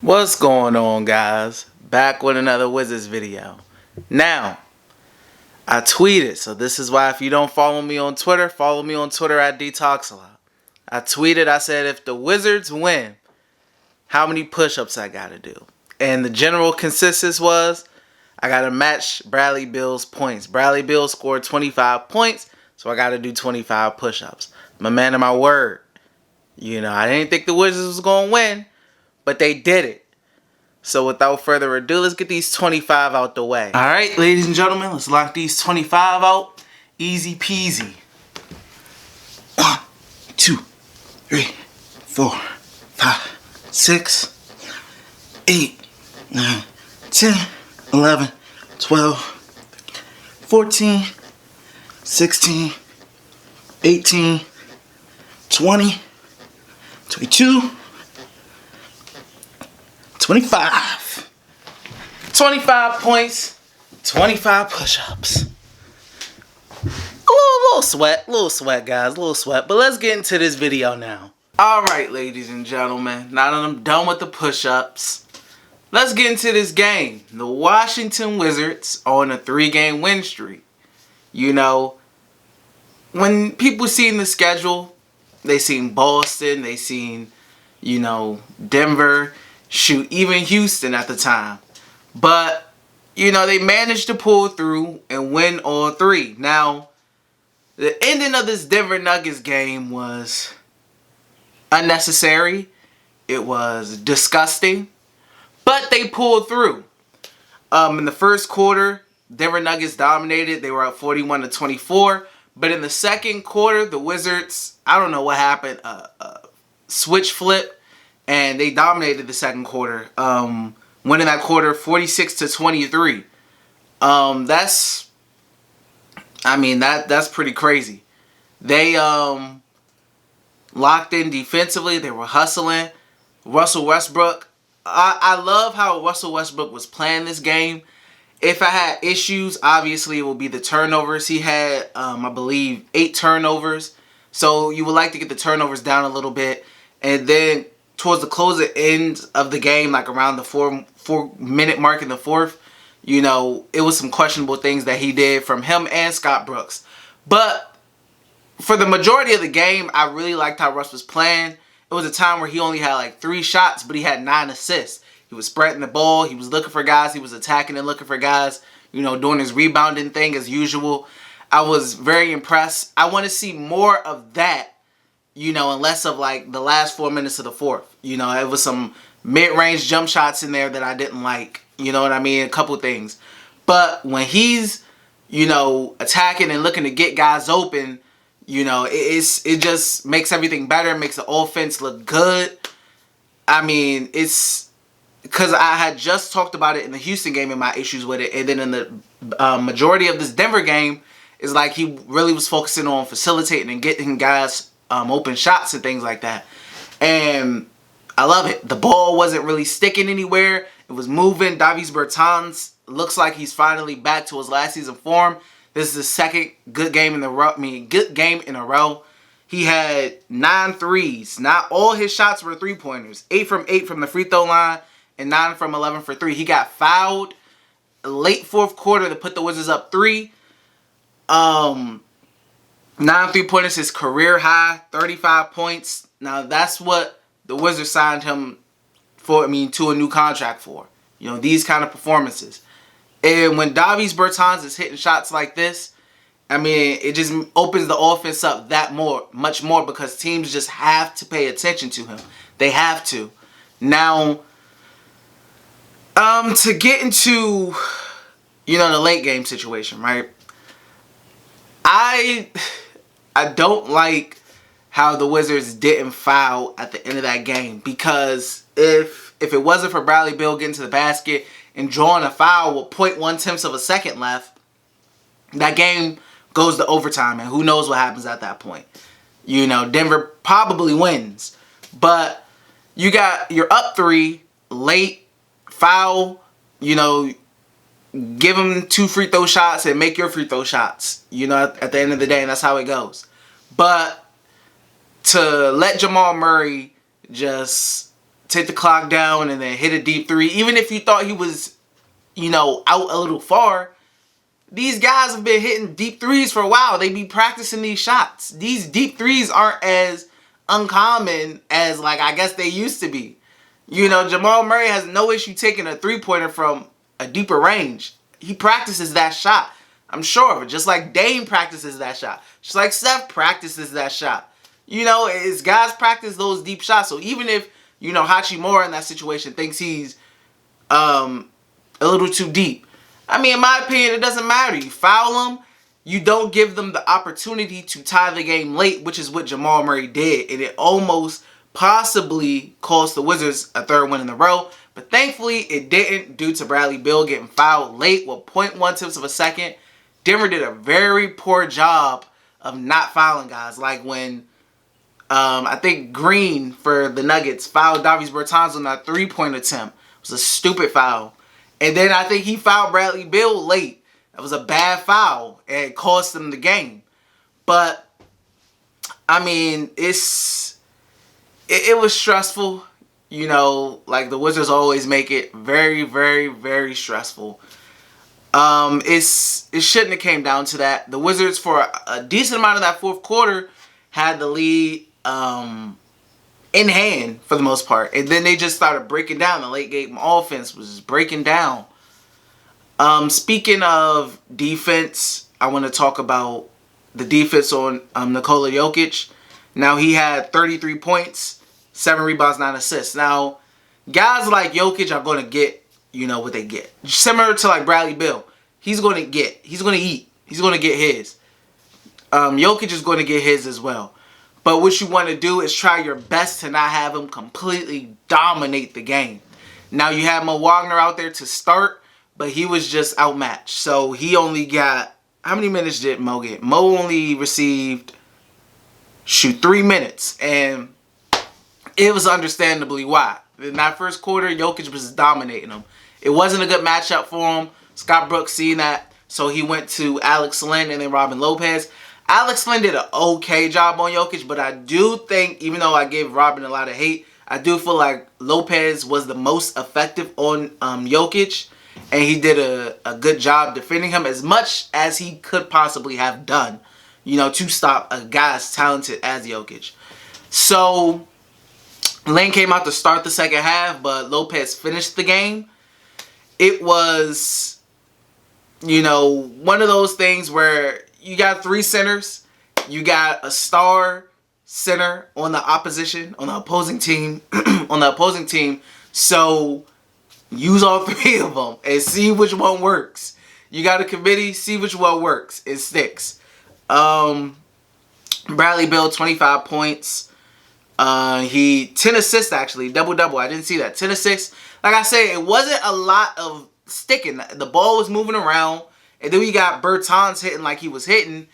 What's going on, guys? Back with another Wizards video. Now, I tweeted, so this is why if you don't follow me on Twitter, follow me on Twitter at DTalksALot. I tweeted, I said if the Wizards win, how many push-ups I gotta do? And the general consensus was, I gotta match Bradley Beal's points. Bradley Beal scored 25 points, so I gotta do 25 push-ups. I'm a man of my word. I didn't think the Wizards was gonna win, but they did it. So without further ado, let's get these 25 out the way. Alright, ladies and gentlemen, let's lock these 25 out. Easy peasy. 1, 2, 3, 4, 5, 6, 8, 9, 10, 11, 12, 14, 16, 18, 20, 22, 25. 25 points, 25 push-ups. Little sweat, guys, little sweat. But let's get into this video now. Alright, ladies and gentlemen, now that I'm done with the push-ups, let's get into this game. The Washington Wizards are on a 3-game win streak. When people seen the schedule, they seen Boston, they seen, Denver, shoot, even Houston at the time. But, they managed to pull through and win all 3. Now, the ending of this Denver Nuggets game was unnecessary. It was disgusting. But they pulled through. In the first quarter, Denver Nuggets dominated. They were up 41-24. But in the second quarter, the Wizards, I don't know what happened, switch flip. And they dominated the second quarter, winning that quarter 46-23. That's pretty crazy. They locked in defensively. They were hustling. Russell Westbrook. I love how Russell Westbrook was playing this game. If I had issues, obviously it would be the turnovers. He had, I believe, 8 turnovers. So you would like to get the turnovers down a little bit. And then towards the closing end of the game, like around the 4-minute mark in the fourth, it was some questionable things that he did from him and Scott Brooks. But for the majority of the game, I really liked how Russ was playing. It was a time where he only had like 3 shots, but he had 9 assists. He was spreading the ball. He was looking for guys. He was attacking and looking for guys, doing his rebounding thing as usual. I was very impressed. I want to see more of that, and less of like the last 4 minutes of the fourth. It was some mid-range jump shots in there that I didn't like. You know what I mean? A couple things. But when he's, attacking and looking to get guys open, it just makes everything better. It makes the offense look good. It's because I had just talked about it in the Houston game and my issues with it. And then in the majority of this Denver game, is like he really was focusing on facilitating and getting guys open shots and things like that. And I love it. The ball wasn't really sticking anywhere. It was moving. Bertans looks like he's finally back to his last season form. This is his second good game in a row. He had 9 threes. Not all his shots were 3-pointers. 8 from 8 from the free throw line and 9 from 11 for 3. He got fouled late fourth quarter to put the Wizards up 3. 9 3-pointers, his career high, 35 points. Now that's what the Wizards signed him for, to a new contract for. These kind of performances. And when Bertans is hitting shots like this, it just opens the offense up much more because teams just have to pay attention to him. They have to. Now, to get into, the late game situation, right? I don't like how the Wizards didn't foul at the end of that game, because if it wasn't for Bradley Beal getting to the basket and drawing a foul with 0.1 of a second left, that game goes to overtime, and who knows what happens at that point. Denver probably wins, but you're up 3 late, foul, give them 2 free throw shots and make your free throw shots, at the end of the day, and that's how it goes. But to let Jamal Murray just take the clock down, and then hit a deep three. Even if you thought he was, out a little far, these guys have been hitting deep threes for a while. They be practicing these shots. These deep threes aren't as uncommon as, I guess they used to be. Jamal Murray has no issue taking a three-pointer from a deeper range. He practices that shot. I'm sure of it. Just like Dame practices that shot. Just like Steph practices that shot. It's guys practice those deep shots. So even if, Hachimura in that situation thinks he's a little too deep, in my opinion, it doesn't matter. You foul them. You don't give them the opportunity to tie the game late, which is what Jamal Murray did. And it almost possibly cost the Wizards a third win in a row. But thankfully, it didn't due to Bradley Beal getting fouled late with 0.1 tenths of a second. Denver did a very poor job of not fouling guys. Like when I think Green for the Nuggets fouled Davis Bertans on that three-point attempt. It was a stupid foul. And then I think he fouled Bradley Beal late. That was a bad foul. And it cost them the game. But, it was stressful. The Wizards always make it very, very, very stressful. It shouldn't have came down to that. The Wizards, for a decent amount of that fourth quarter, had the lead in hand for the most part. And then they just started breaking down. The late game offense was just breaking down. Speaking of defense, I want to talk about the defense on Nikola Jokic. Now, he had 33 points, 7 rebounds, 9 assists. Now, guys like Jokic are going to get, what they get. Similar to like Bradley Beal. He's going to eat. He's going to get his. Jokic is going to get his as well. But what you want to do is try your best to not have him completely dominate the game. Now, you have Mo Wagner out there to start, but he was just outmatched. So, he only got... How many minutes did Mo get? Mo only received, 3 minutes. And it was understandably why. In that first quarter, Jokic was dominating him. It wasn't a good matchup for him. Scott Brooks seen that, so he went to Alex Len and then Robin Lopez. Alex Len did an okay job on Jokic, but I do think, even though I gave Robin a lot of hate, I do feel like Lopez was the most effective on Jokic, and he did a good job defending him as much as he could possibly have done, to stop a guy as talented as Jokic. So, Len came out to start the second half, but Lopez finished the game. It was, one of those things where you got 3 centers. You got a star center on the opposing team. So use all 3 of them and see which one works. You got a committee, see which one works. It sticks. Bradley Beal, 25 points. He 10 assists actually, double-double. I didn't see that. 10 assists. Like I said, it wasn't a lot of sticking. The ball was moving around. And then we got Bertans hitting like he was hitting.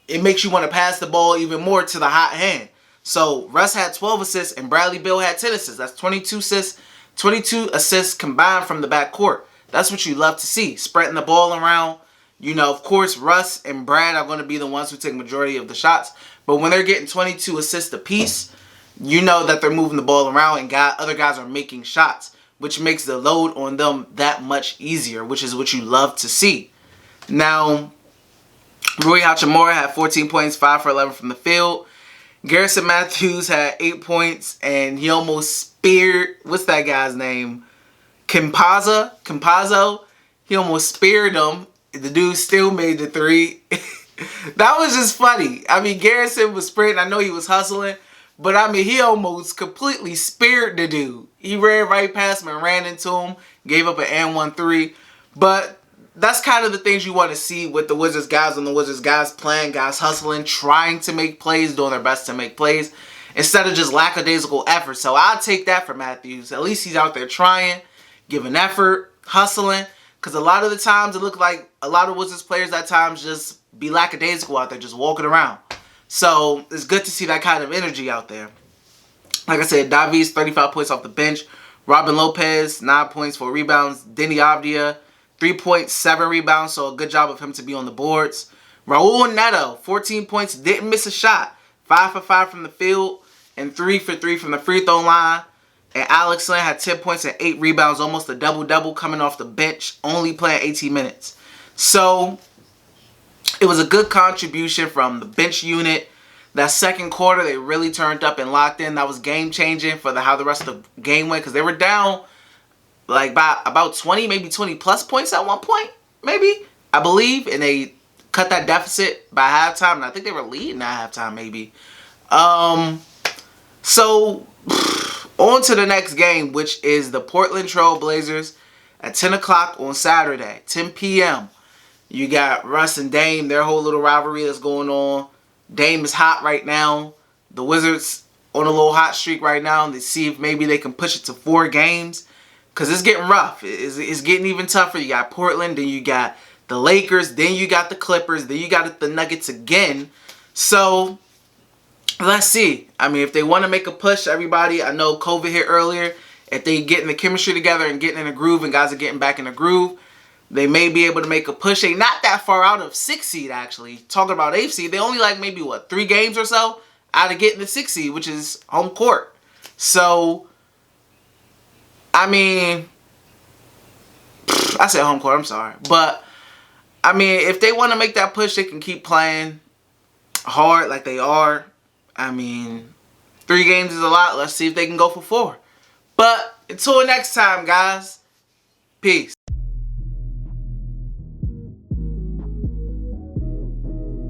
It makes you want to pass the ball even more to the hot hand. So, Russ had 12 assists and Bradley Beal had 10 assists. That's 22 assists. 22 assists combined from the backcourt. That's what you love to see. Spreading the ball around. Of course, Russ and Brad are going to be the ones who take majority of the shots. But when they're getting 22 assists apiece, you know that they're moving the ball around and other guys are making shots, which makes the load on them that much easier, which is what you love to see. Now, Rui Hachimura had 14 points, 5 for 11 from the field. Garrison Matthews had 8 points, and he almost speared, what's that guy's name? Campazzo. He almost speared him. The dude still made the 3. That was just funny. Garrison was sprinting. I know he was hustling. But, he almost completely speared the dude. He ran right past him and ran into him. Gave up an and 1-3. But that's kind of the things you want to see with the Wizards guys on the Wizards. Guys playing, guys hustling, trying to make plays, doing their best to make plays. Instead of just lackadaisical effort. So, I'll take that for Matthews. At least he's out there trying, giving effort, hustling. Because a lot of the times it looked like a lot of Wizards players at times just be lackadaisical out there, just walking around. So, it's good to see that kind of energy out there. Like I said, Davis, 35 points off the bench. Robin Lopez, 9 points, 4 rebounds. Denny Avdia, 3 points, 7 rebounds. So, a good job of him to be on the boards. Raul Neto, 14 points, didn't miss a shot. 5 for 5 from the field and 3 for 3 from the free throw line. And Alex Len had 10 points and 8 rebounds, almost a double-double coming off the bench, only playing 18 minutes. So, it was a good contribution from the bench unit. That second quarter, they really turned up and locked in. That was game-changing for how the rest of the game went, because they were down like by about 20, maybe 20-plus points at one point, maybe, I believe. And they cut that deficit by halftime, and I think they were leading at halftime, maybe. So, on to the next game, which is the Portland Trail Blazers at 10 o'clock on Saturday, 10 p.m. You got Russ and Dame, their whole little rivalry that's going on. Dame is hot right now. The Wizards on a little hot streak right now. And they see if maybe they can push it to 4 games. Because it's getting rough. It's getting even tougher. You got Portland, then you got the Lakers, then you got the Clippers, then you got the Nuggets again. So, let's see. I mean, if they want to make a push, everybody, I know COVID hit earlier. If they getting the chemistry together and getting in a groove and guys are getting back in the groove, they may be able to make a push. They not that far out of 6th seed, actually. Talking about 8th seed, they only like maybe, 3 games or so out of getting the 6th seed, which is home court. So, I mean, I said home court, I'm sorry. But, I mean, if they want to make that push, they can keep playing hard like they are. I mean, 3 games is a lot. Let's see if they can go for 4. But, until next time, guys, peace.